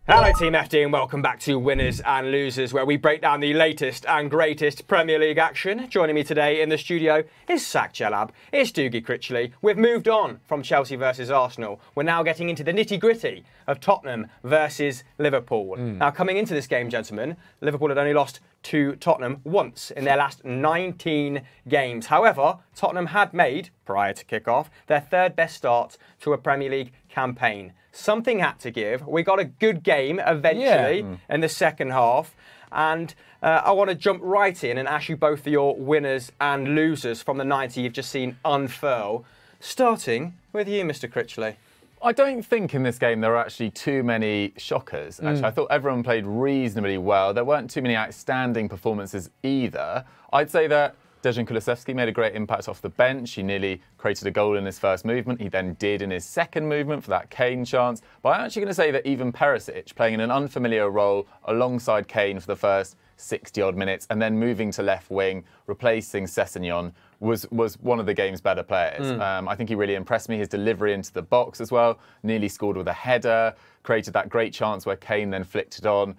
Hello Team FD and welcome back to Winners and Losers, where we break down the latest and greatest Premier League action. Joining me today in the studio is Zac Jalab, it's Dougie Critchley. We've moved on from Chelsea versus Arsenal. We're now getting into the nitty-gritty of Tottenham versus Liverpool. Now coming into this game, gentlemen, Liverpool had only lost to Tottenham once in their last 19 games. However, Tottenham had made, prior to kick-off, their third best start to a Premier League campaign. Something had to give. We got a good game eventually in the second half. And I want to jump right in and ask you both for your winners and losers from the 90 you've just seen unfurl. Starting with you, Mr. Critchley. I don't think in this game there were actually too many shockers. Actually, I thought everyone played reasonably well. There weren't too many outstanding performances either. I'd say that Dejan Kulusevski made a great impact off the bench. He nearly created a goal in his first movement. He then did in his second movement for that Kane chance. But I'm actually going to say that even Perisic, playing in an unfamiliar role alongside Kane for the first 60-odd minutes and then moving to left wing, replacing Sessegnon, was one of the game's better players. I think he really impressed me. His delivery into the box as well, nearly scored with a header, created that great chance where Kane then flicked it on.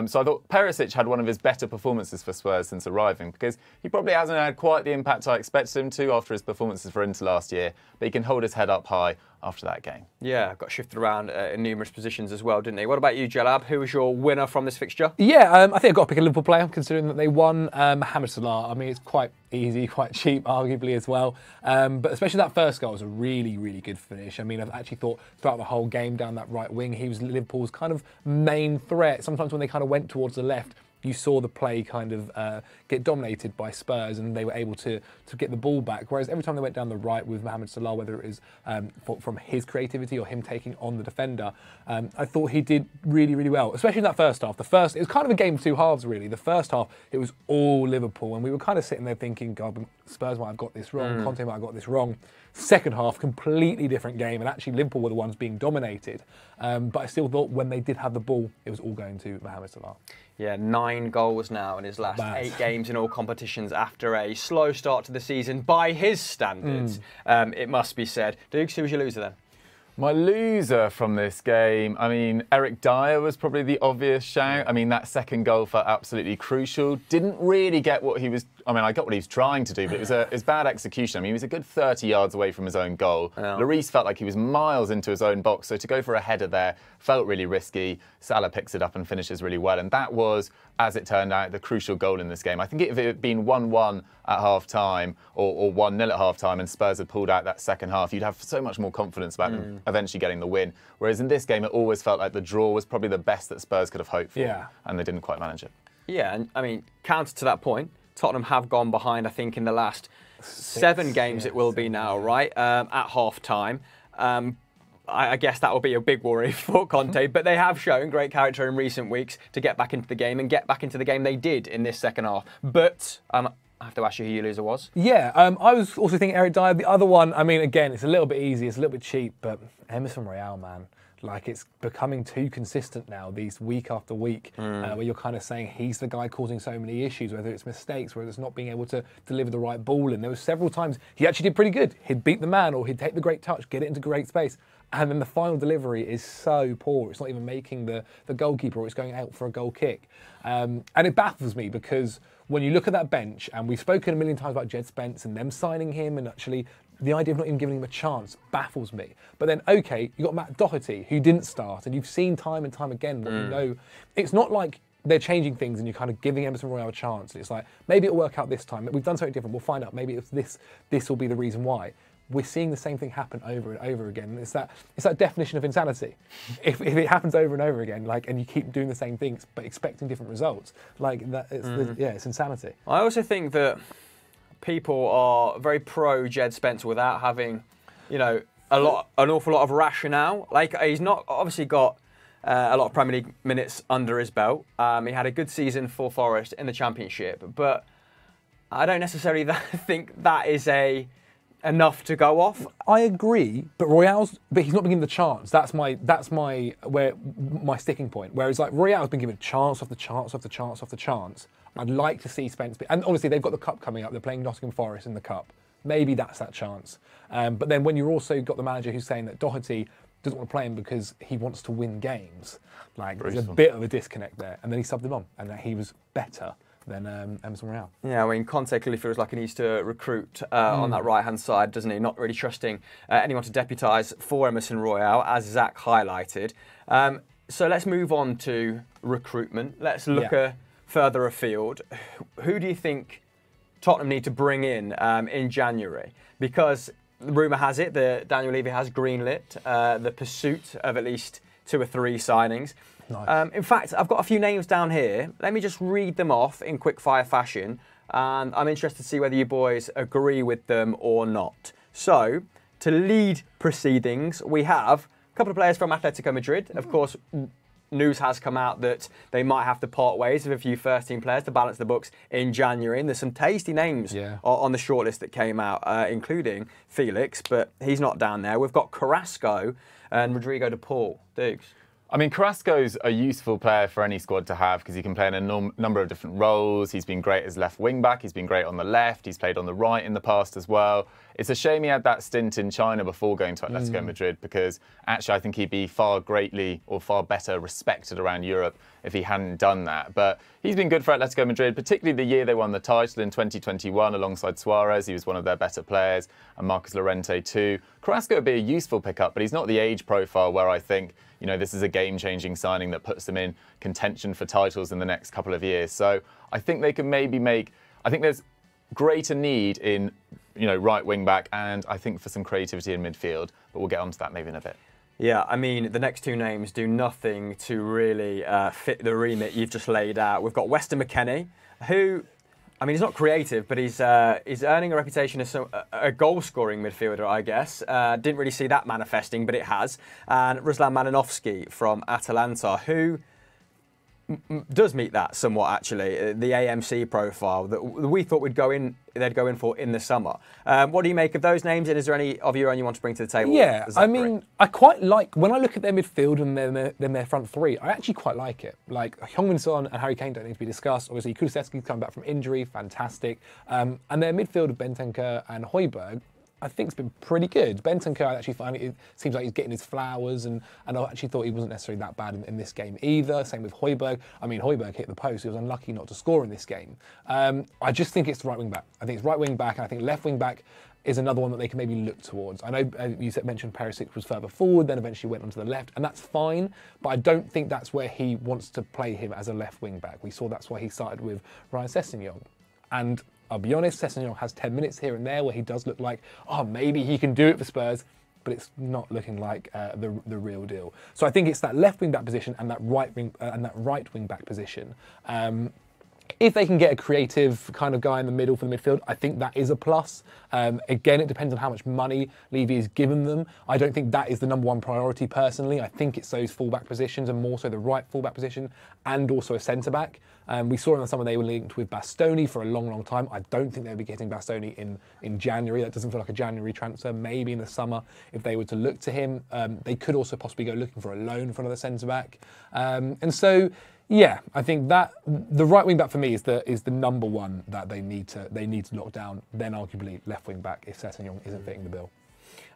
So I thought Perisic had one of his better performances for Spurs since arriving, because he probably hasn't had quite the impact I expected him to after his performances for Inter last year, but he can hold his head up high after that game. Yeah, got shifted around in numerous positions as well, didn't he? What about you, Jalab? Who was your winner from this fixture? Yeah, I think I've got to pick a Liverpool player, considering that they won. Mohamed Salah. I mean, it's quite easy, quite cheap, arguably, as well. But especially that first goal was a really, really good finish. I mean, I've actually thought throughout the whole game down that right wing, he was Liverpool's kind of main threat. Sometimes when they kind of went towards the left, you saw the play kind of get dominated by Spurs, and they were able to get the ball back. Whereas every time they went down the right with Mohamed Salah, whether it was from his creativity or him taking on the defender, I thought he did really, really well, especially in that first half. It was kind of a game of two halves, really. The first half, it was all Liverpool, and we were kind of sitting there thinking, God, Spurs might have got this wrong, Conte might have got this wrong. Second half, completely different game, and actually Liverpool were the ones being dominated. But I still thought when they did have the ball, it was all going to Mohamed Salah. Yeah, 9 goals now in his last 8 games in all competitions after a slow start to the season by his standards, it must be said. Dukes, who was your loser then? My loser from this game, I mean, Eric Dyer was probably the obvious shout. I mean, that second goal felt absolutely crucial. Didn't really get what he was, I got what he was trying to do, but it was bad execution. I mean, he was a good 30 yards away from his own goal. Lloris felt like he was miles into his own box, so to go for a header there felt really risky. Salah picks it up and finishes really well, and that was, as it turned out, the crucial goal in this game. I think if it had been 1-1 at half-time or 1-0 at half-time and Spurs had pulled out that second half, you'd have so much more confidence about them eventually getting the win. Whereas in this game, it always felt like the draw was probably the best that Spurs could have hoped for, and they didn't quite manage it. Yeah, and I mean, counter to that point, Tottenham have gone behind, I think, in the last 7 games it will be now, right, at half-time. I guess that will be a big worry for Conte, but they have shown great character in recent weeks to get back into the game, and get back into the game they did in this second half. But I have to ask you who your loser was. Yeah, I was also thinking Eric Dyer. The other one, I mean, again, it's a little bit easy, it's a little bit cheap, but Emerson Royale, man. Like, it's becoming too consistent now, these week after week, where you're kind of saying he's the guy causing so many issues, whether it's mistakes, whether it's not being able to deliver the right ball. And there were several times he actually did pretty good. He'd beat the man, or he'd take the great touch, get it into great space. And then the final delivery is so poor. It's not even making the goalkeeper, or it's going out for a goal kick. And it baffles me, because when you look at that bench, and we've spoken a million times about Jed Spence and them signing him, and actually the idea of not even giving him a chance baffles me. But then, okay, you got Matt Doherty, who didn't start, and you've seen time and time again what you know. It's not like they're changing things and you're kind of giving Emerson Royale a chance. It's like, maybe it'll work out this time. We've done something different. We'll find out. Maybe it's this will be the reason why. We're seeing the same thing happen over and over again. It's that definition of insanity. If it happens over and over again, like, and you keep doing the same things but expecting different results, like that, it's insanity. I also think that people are very pro Jed Spence without having, you know, an awful lot of rationale. Like, he's not obviously got a lot of Premier League minutes under his belt. He had a good season for Forest in the Championship, but I don't necessarily think that is enough to go off. I agree, but he's not been given the chance. That's my sticking point. Whereas like Royale's been given chance after chance after chance after chance. I'd like to see Spence and obviously they've got the cup coming up. They're playing Nottingham Forest in the cup. Maybe that's that chance. But then when you're also got the manager who's saying that Doherty doesn't want to play him because he wants to win games. Like, there's a Brutal. bit of a disconnect there. And then he subbed him on, and that he was better than Emerson Royale. Yeah, I mean, Conte clearly feels like he needs to recruit on that right-hand side, doesn't he? Not really trusting anyone to deputise for Emerson Royale, as Zac highlighted. So let's move on to recruitment. Let's look further afield. Who do you think Tottenham need to bring in January? Because the rumour has it that Daniel Levy has greenlit the pursuit of at least 2 or 3 signings. Nice. In fact, I've got a few names down here. Let me just read them off in quick-fire fashion, and I'm interested to see whether you boys agree with them or not. So, to lead proceedings, we have a couple of players from Atletico Madrid. Of course, news has come out that they might have to part ways with a few first-team players to balance the books in January. And there's some tasty names on the shortlist that came out, including Felix, but he's not down there. We've got Carrasco and Rodrigo de Paul. Dukes. I mean, Carrasco's a useful player for any squad to have because he can play in a number of different roles. He's been great as left wing-back. He's been great on the left. He's played on the right in the past as well. It's a shame he had that stint in China before going to Atletico Madrid because actually I think he'd be far better respected around Europe if he hadn't done that. But he's been good for Atletico Madrid, particularly the year they won the title in 2021 alongside Suarez. He was one of their better players, and Marcus Llorente too. Carrasco would be a useful pickup, but he's not the age profile where I think, you know, this is a game-changing signing that puts them in contention for titles in the next couple of years. So I think they can maybe I think there's greater need in, you know, right wing back, and I think for some creativity in midfield, but we'll get onto that maybe in a bit. Yeah, I mean, the next 2 names do nothing to really fit the remit you've just laid out. We've got Weston McKennie, who, I mean, he's not creative, but he's earning a reputation as a goal-scoring midfielder, I guess. Didn't really see that manifesting, but it has. And Ruslan Malinovsky from Atalanta, who does meet that somewhat, actually, the AMC profile that we thought they'd go in for in the summer. What do you make of those names, and is there any of your own you want to bring to the table? Yeah, I mean, I quite like, when I look at their midfield and then their front 3, I actually quite like it. Like, Heung-min Son and Harry Kane don't need to be discussed. Obviously, Kulusevski's coming back from injury, fantastic. And their midfield of Bentancur and Højbjerg, I think it's been pretty good. Bentancur, I actually find it seems like he's getting his flowers, and I actually thought he wasn't necessarily that bad in this game either. Same with Højbjerg. I mean, Højbjerg hit the post. He was unlucky not to score in this game. I just think it's the right wing back. I think it's right wing back, and I think left wing back is another one that they can maybe look towards. I know you mentioned Perisic was further forward, then eventually went onto the left, and that's fine, but I don't think that's where he wants to play him as a left wing back. We saw that's why he started with Ryan Sessegnon. And I'll be honest, Sessegnon has 10 minutes here and there where he does look like, oh, maybe he can do it for Spurs, but it's not looking like the real deal. So I think it's that left wing back position and that right wing back position. If they can get a creative kind of guy in the middle for the midfield, I think that is a plus. Again, it depends on how much money Levy has given them. I don't think that is the number 1 priority personally. I think it's those fullback positions, and more so the right fullback position, and also a centre-back. We saw in the summer they were linked with Bastoni for a long, long time. I don't think they'll be getting Bastoni in January. That doesn't feel like a January transfer. Maybe in the summer, if they were to look to him. They could also possibly go looking for a loan for another centre-back. And so, yeah, I think that the right wing back for me is the number 1 that they need to lock down. Then arguably left wing back if Sessegnon isn't fitting the bill.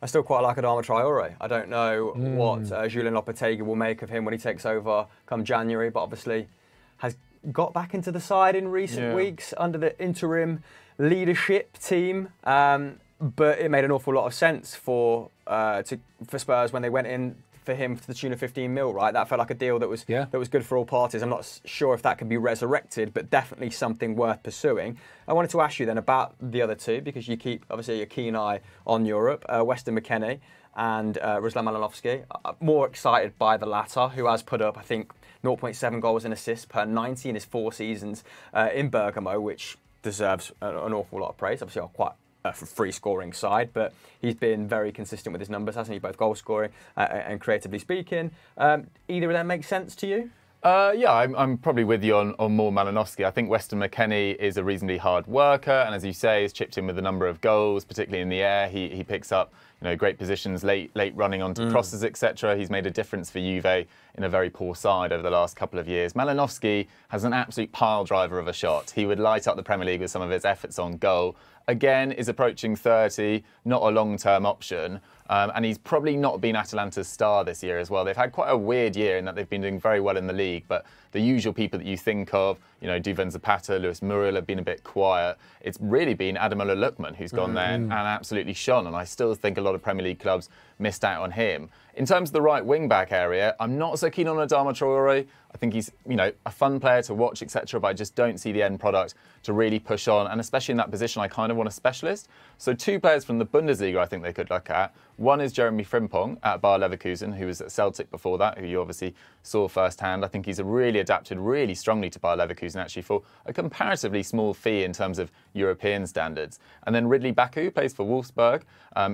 I still quite like Adama Traore. I don't know what Julian Lopetegui will make of him when he takes over come January, but obviously has got back into the side in recent weeks under the interim leadership team. But it made an awful lot of sense for Spurs when they went in for him to the tune of 15 mil, right? That felt like a deal that was good for all parties. I'm not sure if that can be resurrected, but definitely something worth pursuing. I wanted to ask you then about the other 2, because you keep obviously a keen eye on Europe. Weston McKennie and Ruslan Malinovsky. More excited by the latter, who has put up, I think, 0.7 goals and assists per 90 in his 4 seasons in Bergamo, which deserves an awful lot of praise. Obviously, quite a free scoring side, but he's been very consistent with his numbers, hasn't he? Both goal scoring and creatively speaking. Either of them make sense to you? Yeah, I'm probably with you on more Malinovsky. I think Weston McKennie is a reasonably hard worker, and as you say, has chipped in with a number of goals, particularly in the air. He picks up, great positions, late running onto crosses, etc. He's made a difference for Juve in a very poor side over the last couple of years. Malinovskyi has an absolute pile driver of a shot. He would light up the Premier League with some of his efforts on goal. Again, is approaching 30, not a long-term option. And he's probably not been Atalanta's star this year as well. They've had quite a weird year in that they've been doing very well in the league, but the usual people that you think of, Duvan Zapata, Luis Muriel have been a bit quiet. It's really been Ademola Lookman who's gone there and absolutely shone, and I still think a lot of Premier League clubs missed out on him. In terms of the right wing-back area, I'm not so keen on Adama Traore. I think he's, a fun player to watch, etc., but I just don't see the end product to really push on, and especially in that position, I kind of want a specialist. So 2 players from the Bundesliga I think they could look at. One is Jeremy Frimpong at Bayer Leverkusen, who was at Celtic before that, who you obviously saw firsthand. I think he's really adapted really strongly to Bayer Leverkusen, actually, for a comparatively small fee in terms of European standards. And then Ridley Baku, who plays for Wolfsburg.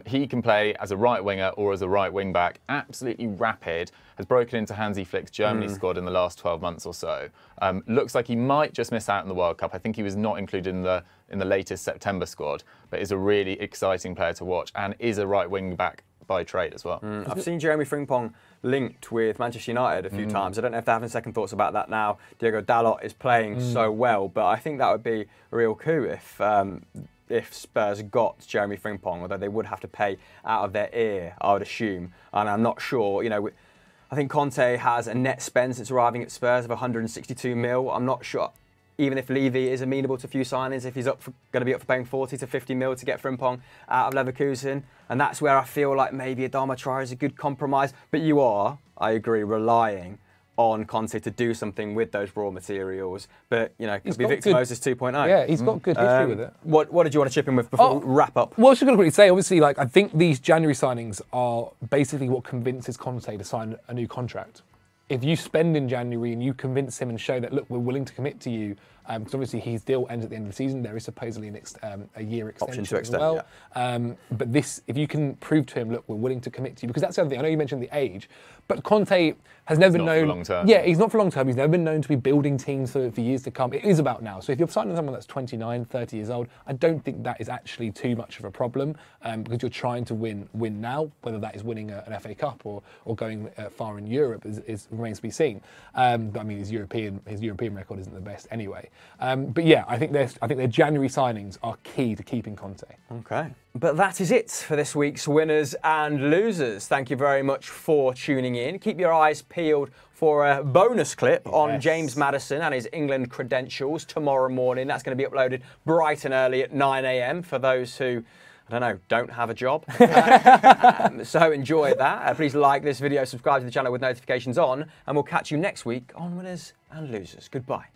He can play as a right winger or as a right wing back. Absolutely rapid. Has broken into Hansi Flick's Germany squad in the last 12 months or so. Looks like he might just miss out in the World Cup. I think he was not included in the latest September squad, but is a really exciting player to watch and is a right wing back by trade as well. I've seen Jeremy Frimpong linked with Manchester United a few times. I don't know if they're having second thoughts about that now. Diego Dalot is playing so well, but I think that would be a real coup if Spurs got Jeremy Frimpong, although they would have to pay out of their ear, I would assume. And I'm not sure, I think Conte has a net spend since arriving at Spurs of 162 mil. I'm not sure, even if Levy is amenable to a few signings, if he's going to be up for paying 40 to 50 mil to get Frimpong out of Leverkusen. And that's where I feel like maybe Adama Traore is a good compromise. But you are, I agree, relying on Conte to do something with those raw materials. But, could be Victor Moses 2.0. Yeah, he's got good history with it. What did you want to chip in with before we wrap up? Well, I was just going to quickly say, obviously, I think these January signings are basically what convinces Conte to sign a new contract. If you spend in January and you convince him and show that, look, we're willing to commit to you, because obviously his deal ends at the end of the season. There is supposedly a year extension option to extend, as well. Yeah. But this, if you can prove to him, look, we're willing to commit to you, because that's the other thing. I know you mentioned the age, but Conte has never been known. For long term. Yeah, he's not for long term. He's never been known to be building teams for years to come. It is about now. So if you're signing someone that's 29, 30 years old, I don't think that is actually too much of a problem, because you're trying to win now. Whether that is winning an FA Cup or going far in Europe remains to be seen. But I mean, his European record isn't the best anyway. But yeah, I think their January signings are key to keeping Conte. Okay. But that is it for this week's winners and losers. Thank you very much for tuning in. Keep your eyes peeled for a bonus clip on James Maddison and his England credentials tomorrow morning. That's going to be uploaded bright and early at 9 a.m. for those who, don't have a job. So enjoy that. Please like this video, subscribe to the channel with notifications on, and we'll catch you next week on Winners and Losers. Goodbye.